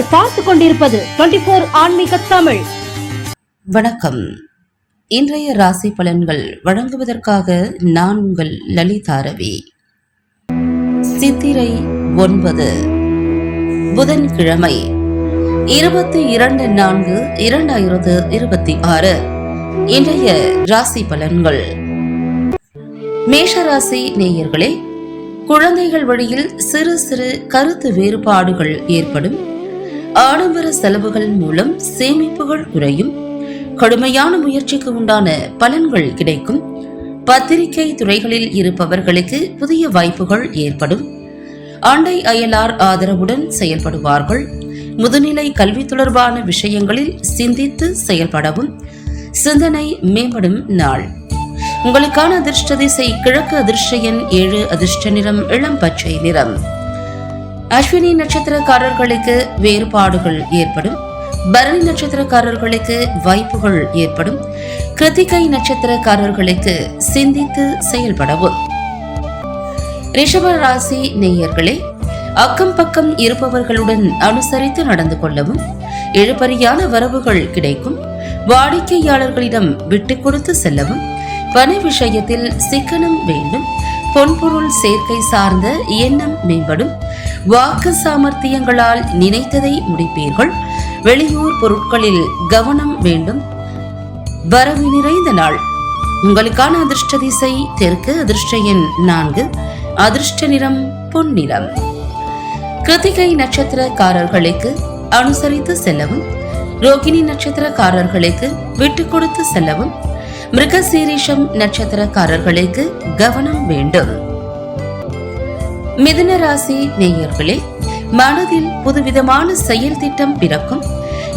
நீங்கள் பார்த்து கொண்டிருப்பது 24 ஆன்மீக தமிழ். வணக்கம். இன்றைய ராசி பலன்கள் வழங்குவதற்காக நான் உங்கள் லலிதா ரவி. சித்திரை 9 புதன்கிழமை 22/4/2026. இன்றைய ராசி பலன்கள். மேஷராசி நேயர்களே, குழந்தைகள் வழியில் சிறு சிறு கருத்து வேறுபாடுகள் ஏற்படும். ஆடம்பர செலவுகள் மூலம் சேமிப்புகள் குறையும். கடுமையான முயற்சிக்கு உண்டான பலன்கள் கிடைக்கும். பத்திரிகை துறைகளில் இருப்பவர்களுக்கு புதிய வாய்ப்புகள் ஏற்படும். அண்டை அயலார் ஆதரவுடன் செயல்படுவார்கள். முதுநிலை கல்வி தொடர்பான விஷயங்களில் சிந்தித்து செயல்படவும் சிந்தனை மேம்படும் நாள். உங்களுக்கான அதிர்ஷ்ட திசை கிழக்கு. அதிர்ஷ்ட எண் 7. அதிர்ஷ்ட நிறம் இளம் பச்சை நிறம். அஸ்வினி நட்சத்திரக்காரர்களுக்கு வேறுபாடுகள் ஏற்படும். பரணி நட்சத்திரக்காரர்களுக்கு வாய்ப்புகள் ஏற்படும். கிருத்திகை நட்சத்திரக்காரர்களுக்கு சிந்தித்து செயல்படவும். ரிஷப ராசி நேயர்களே, அக்கம் பக்கம் இருப்பவர்களுடன் அனுசரித்து நடந்து கொள்ளவும் இழுபறியான வரவுகள் கிடைக்கும். வாடிக்கையாளர்களிடம் விட்டுக் கொடுத்து செல்லவும். பண விஷயத்தில் சிக்கனம் வேண்டும். பொன்பொருள் சேர்க்கை சார்ந்த எண்ணம் மேம்படும். வாக்கு சாமர்த்தியங்களால் நினைத்ததை முடிப்பீர்கள். வெளியூர் பொருட்களில் கவனம் வேண்டும். வரவு நிறைந்த நாள். உங்களுக்கான அதிர்ஷ்ட திசை தெற்கு. அதிர்ஷ்ட எண் 4. அதிர்ஷ்ட நிறம் பொன்னிறம். கிருத்திகை நட்சத்திரக்காரர்களுக்கு அனுசரித்து செல்லவும். ரோகிணி நட்சத்திரக்காரர்களுக்கு விட்டுக் கொடுத்து செல்லவும். மிருகசீரிஷம் நட்சத்திரக்காரர்களுக்கு கவனம் வேண்டும். மிதுன ராசி நேயர்களே, மனதில் புதுவிதமான செயல் திட்டம் பிறக்கும்.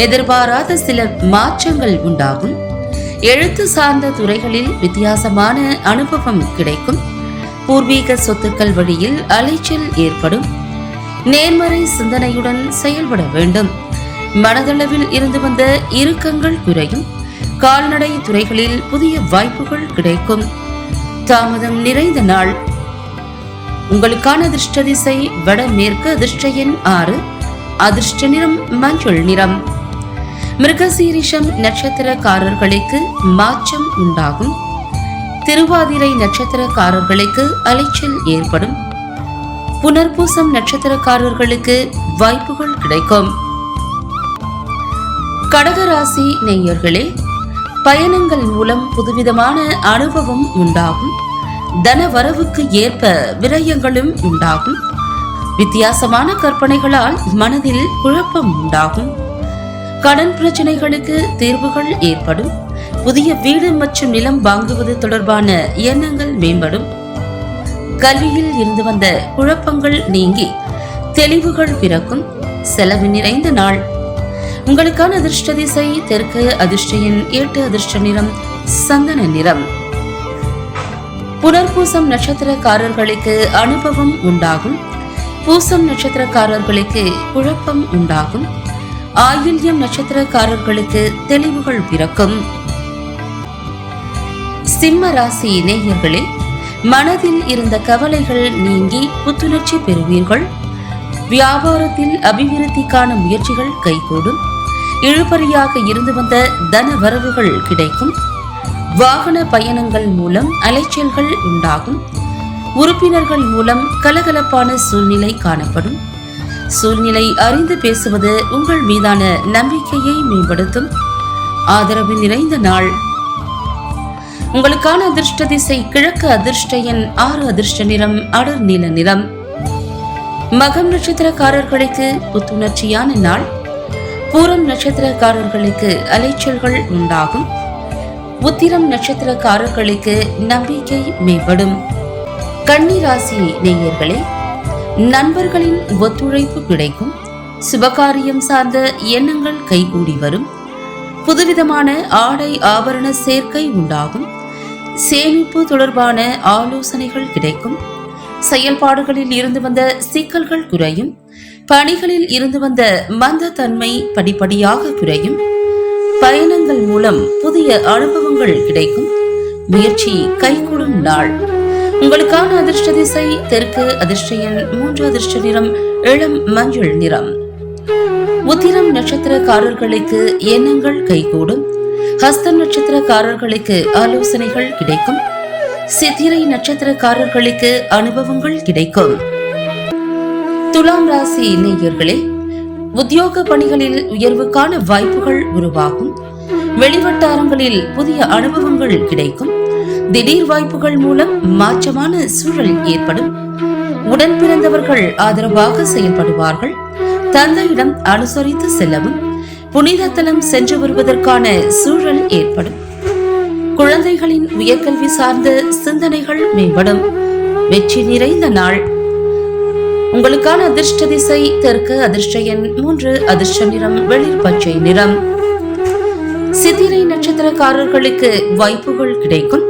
எதிர்பாராத சில மாற்றங்கள் உண்டாகும். எழுத்து சார்ந்த துறைகளில் வித்தியாசமான அனுபவம் கிடைக்கும். பூர்வீக சொத்துக்கள் வழியில் அலைச்சல் ஏற்படும். நேர்மறை சிந்தனையுடன் செயல்பட வேண்டும். மனதளவில் இருந்து வந்த இறுக்கங்கள் குறையும். கால்நடை துறைகளில் புதிய வாய்ப்புகள் கிடைக்கும். தாமதம் நிறைந்த நாள். உங்களுக்கான அதிர்ஷ்ட திசை வடமேற்கு. அதிர்ஷ்ட எண் 6. அதிர்ஷ்ட நிறம் மஞ்சள் நிறம். மிருகசீரிஷம் நட்சத்திரக்காரர்களுக்கு மாற்றம் உண்டாகும். திருவாதிரை நட்சத்திரக்காரர்களுக்கு அலைச்சல் ஏற்படும். புனர்பூசம் நட்சத்திரக்காரர்களுக்கு வாய்ப்புகள் கிடைக்கும். கடகராசி நேயர்களே, பயணங்கள் மூலம் புதுவிதமான அனுபவம் உண்டாகும். தனவரவுக்கு ஏற்ப விரயங்களும் உண்டாகும். வித்தியாசமான கற்பனைகளால் மனதில் குழப்பம் உண்டாகும். கடன் பிரச்சனைகளுக்கு தீர்வுகள் ஏற்படும். புதிய வீடு மற்றும் நிலம் வாங்குவது தொடர்பான எண்ணங்கள் மேம்படும். கல்வியில் இருந்து வந்த குழப்பங்கள் நீங்கி தெளிவுகள் பிறக்கும். செலவு நிறைந்த நாள். உங்களுக்கான அதிர்ஷ்ட திசை தெற்கு. அதிர்ஷ்ட எண் 8. அதிர்ஷ்ட நிறம் சந்தன நிறம். புனர்பூசம் நட்சத்திரக்காரர்களுக்கு அனுபவம் உண்டாகும். பூசம் நட்சத்திரக்காரர்களுக்கு குழப்பம் உண்டாகும். ஆயில்யம் நட்சத்திரக்காரர்களுக்கு தெளிவுகள் பிறக்கும். சிம்ம ராசி நேயர்களே, மனதில் இருந்த கவலைகள் நீங்கி புத்துணர்ச்சி பெறுவீர்கள். வியாபாரத்தில் அபிவிருத்திக்கான முயற்சிகள் கைகூடும். இழுபறியாக இருந்து வந்த தன வரவுகள் கிடைக்கும். வாகன பயணங்கள் மூலம் அலைச்சல்கள் உண்டாகும். உறுப்பினர்கள் மூலம் கலகலப்பான சூழ்நிலை காணப்படும். சூழ்நிலை அறிந்து பேசுவது உங்கள் மீதான நம்பிக்கையை மேம்படுத்தும். ஆதரவு நிறைந்த நாள். உங்களுக்கான அதிர்ஷ்ட திசை கிழக்கு. அதிர்ஷ்ட எண் 6. அதிர்ஷ்ட நிறம் அடர் நீல நிறம். மகம் நட்சத்திரக்காரர்களுக்கு புத்துணர்ச்சியான நாள். பூரம் நட்சத்திரக்காரர்களுக்கு அலைச்சல்கள் உண்டாகும். உத்திரம் நட்சத்திரக்காரர்களுக்கு நம்பிக்கை மேம்படும். கன்னி ராசி நேயர்களே, நண்பர்களின் ஒத்துழைப்பு கிடைக்கும். சுபகாரியம் சார்ந்த எண்ணங்கள் கைகூடி வரும். புதுவிதமான ஆடை ஆபரண சேர்க்கை உண்டாகும். சேமிப்பு தொடர்பான ஆலோசனைகள் கிடைக்கும். செயல்பாடுகளில் இருந்து வந்த சிக்கல்கள் குறையும். பணிகளில் இருந்து வந்த மந்த தன்மை படிப்படியாக குறையும். பயணங்கள் மூலம் புதிய அனுபவங்கள் கிடைக்கும். முயற்சி கைகூடும் நாள். உங்களுக்கான அதிர்ஷ்ட திசை தெற்கு. அதிர்ஷ்ட எண் 3. அதிர்ஷ்ட நிறம் இளம் மஞ்சள் நிறம். நட்சத்திரக்காரர்களுக்கு எண்ணங்கள் கைகூடும். ஹஸ்தம் நட்சத்திரக்காரர்களுக்கு ஆலோசனைகள் கிடைக்கும். சித்திரை நட்சத்திரக்காரர்களுக்கு அனுபவங்கள் கிடைக்கும். துலாம் ராசி நேயர்களே, உத்தியோக பணிகளில் உயர்வுக்கான வாய்ப்புகள் உருவாகும். வெளிவட்டாரங்களில் புதிய அனுபவங்கள் கிடைக்கும். திடீர் வாய்ப்புகள் மூலம் மாற்றமான சூழல் ஏற்படும். உடன் பிறந்தவர்கள் ஆதரவாக செயல்படுவார்கள். தந்தையிடம் அனுசரித்து செல்லவும், புனித தலம் சென்று வருவதற்கான சூழல் ஏற்படும். குழந்தைகளின் உயர்கல்வி சார்ந்த சிந்தனைகள் மேம்படும். வெற்றி நிறைந்த நாள். உங்களுக்கான அதிர்ஷ்ட திசை தெற்கு. அதிர்ஷ்ட எண் 3. அதிர்ஷ்ட நிறம் வெளிர் பச்சை நிறம். சித்திரை நட்சத்திரக்காரர்களுக்கு வாய்ப்புகள் கிடைக்கும்.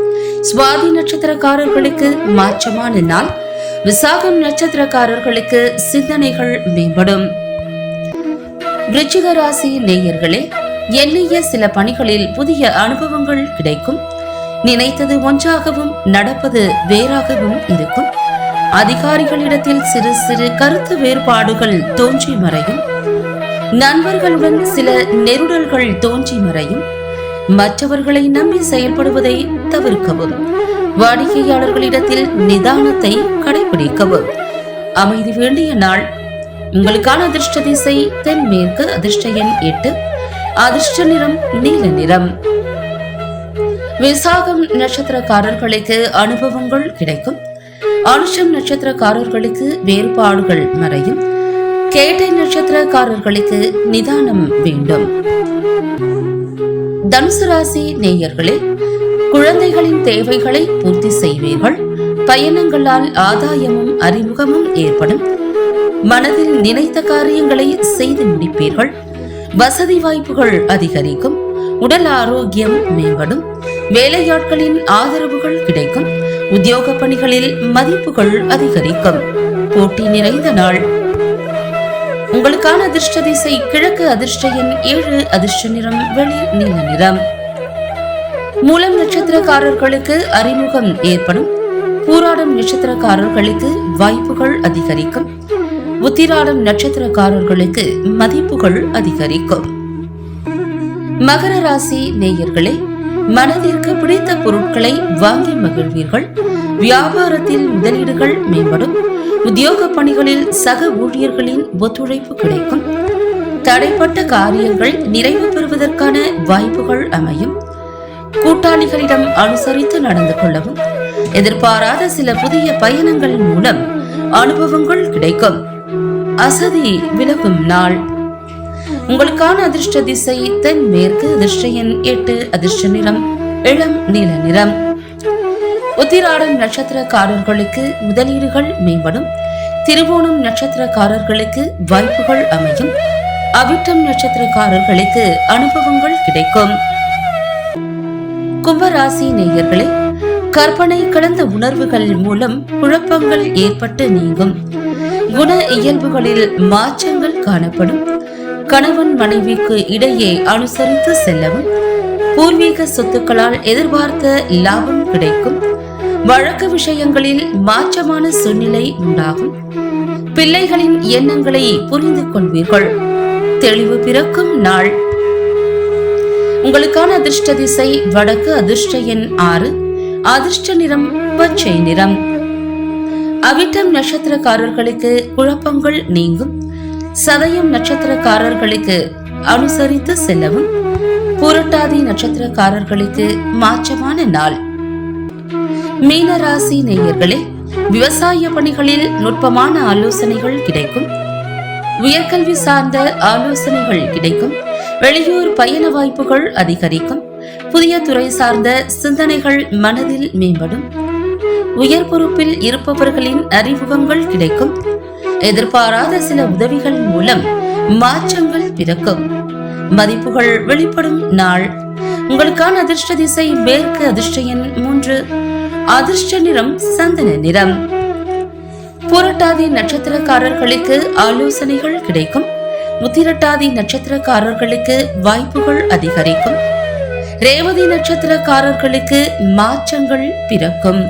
சுவாதி நட்சத்திரக்காரர்களுக்கு மாற்றமான நாள். விசாகம் நட்சத்திரக்காரர்களுக்கு சிந்தனைகள் மேம்படும். விருச்சிக ராசி நேயர்களே, எண்ணிய சில பணிகளில் புதிய அனுபவங்கள் கிடைக்கும். நினைத்தது ஒன்றாகவும் நடப்பது வேறாகவும் இருக்கும். அதிகாரிகளிடத்தில் சிறு சிறு கருத்து வேறுபாடுகள் தோன்றி மறையும். நண்பர்களுடன் சில நெருடல்கள் தோன்றி மறையும். மற்றவர்களை நம்பி செயல்படுவதை தவிர்க்கவும். வாடிக்கையாளர்களிடத்தில் நிதானத்தை கடைபிடிக்கவும். அமைதி வேண்டிய நாள். உங்களுக்கான அதிர்ஷ்ட திசை தென்மேற்கு. அதிர்ஷ்ட எண் 8. அதிர்ஷ்ட நிறம் நீல நிறம். விசாகம் நட்சத்திரக்காரர்களுக்கு அனுபவங்கள் கிடைக்கும். அனுஷம் நட்சத்திரக்காரர்களுக்கு வேறுபாடுகள் மறையும். கேட்டை நட்சத்திரக்காரர்களுக்கு நிதானம் வேண்டும். தனுசு ராசி நேயர்களே, குழந்தைகளின் தேவைகளை பூர்த்தி செய்வீர்கள். பயணங்களால் ஆதாயமும் அறிமுகமும் ஏற்படும். மனதில் நினைத்த காரியங்களை செய்து முடிப்பீர்கள். வசதி வாய்ப்புகள் அதிகரிக்கும். உடல் ஆரோக்கியம் மேம்படும். வேலையாட்களின் ஆதரவுகள் கிடைக்கும். உத்தியோக பணிகளில் மதிப்புகள் அதிகரிக்கும். போட்டி நிறைந்த நாள். உங்களுக்கான அதிர்ஷ்ட திசை கிழக்கு. அதிர்ஷ்ட எண் 7. அதிர்ஷ்ட நிறம் வெளிர் நீல நிறம். மூலம் நட்சத்திரக்காரர்களுக்கு அறிமுகம் ஏற்படும். பூராடம் நட்சத்திரக்காரர்களுக்கு வாய்ப்புகள் அதிகரிக்கும். உத்திராடம் நட்சத்திரக்காரர்களுக்கு மதிப்புகள் அதிகரிக்கும். மகர ராசி நேயர்களே, மனதிற்கு பிடித்த பொருட்களை வாங்கி மகிழ்வீர்கள். வியாபாரத்தில் முதலீடுகள் மேம்படும். உத்தியோக பணிகளில் சக ஊழியர்களின் ஒத்துழைப்பு கிடைக்கும். தடைப்பட்ட காரியங்கள் நிறைவு பெறுவதற்கான வாய்ப்புகள் அமையும். கூட்டாளிகளிடம் அனுசரித்து நடந்து கொள்ளவும். எதிர்பாராத சில புதிய பயணங்கள் மூலம் அனுபவங்கள் கிடைக்கும். அசதி விலகும் நாள். உங்களுக்கான அதிர்ஷ்ட திசை தென்மேற்கு. அதிர்ஷ்ட எண் 8. அதிர்ஷ்ட நிறம் இளம் நீல நிறம். உத்திராடம் நட்சத்திரக்காரர்களுக்கு முதலீடுகள் மேம்படும். திருவோணம் நட்சத்திரக்காரர்களுக்கு வாய்ப்புகள் அமையும். அவிட்டம் நட்சத்திரக்காரர்களுக்கு அனுபவங்கள் கிடைக்கும். கும்பராசி நேயர்களே, கற்பனை கலந்த உணர்வுகள் மூலம் குழப்பங்கள் ஏற்பட்டு நீங்கும். குண இயல்புகளில் மாற்றங்கள் காணப்படும். கணவன் மனைவிக்கு இடையே அனுசரித்து செல்லவும். பூர்வீக சொத்துக்களால் எதிர்பார்த்த லாபம் கிடைக்கும். வழக்கு விஷயங்களில் மாற்றமான சூழ்நிலை உண்டாகும். பிள்ளைகளின் எண்ணங்களை புரிந்து கொள்வீர்கள். தெளிவு பிறக்கும் நாள். உங்களுக்கான அதிர்ஷ்ட திசை வடக்கு. அதிர்ஷ்ட எண் 6. அதிர்ஷ்ட நிறம் பச்சை நிறம். அவிட்டம் நட்சத்திரக்காரர்களுக்கு குழப்பங்கள் நீங்கும். சதயம் நட்சத்திரக்காரர்களுக்கு அனுசரித்து செல்லவும். புரட்டாதி நட்சத்திரக்காரர்களுக்கு மாற்றமான நாள். மீனராசி நேயர்களே, விவசாய பணிகளில் நுட்பமான ஆலோசனைகள் கிடைக்கும். உயர்கல்வி சார்ந்த ஆலோசனைகள் கிடைக்கும். வெளியூர் பயண வாய்ப்புகள் அதிகரிக்கும். புதிய துறை சார்ந்த சிந்தனைகள் மனதில் மேம்படும். உயர் பொறுப்பில் இருப்பவர்களின் அறிமுகங்கள் கிடைக்கும். எதிர்பாராத சில உதவிகள் மூலம் மாற்றங்கள் பிறக்கும். மதிப்புகள் வெளிப்படும் நாள். உங்களுக்கான அதிர்ஷ்ட திசை மேற்கு. அதிர்ஷ்ட எண் 3. அதிர்ஷ்ட நிறம் சந்தன நிறம். புரட்டாதி நட்சத்திரக்காரர்களுக்கு ஆலோசனைகள் கிடைக்கும். உத்திரட்டாதி நட்சத்திரக்காரர்களுக்கு வாய்ப்புகள் அதிகரிக்கும். ரேவதி நட்சத்திரக்காரர்களுக்கு மாற்றங்கள் பிறக்கும்.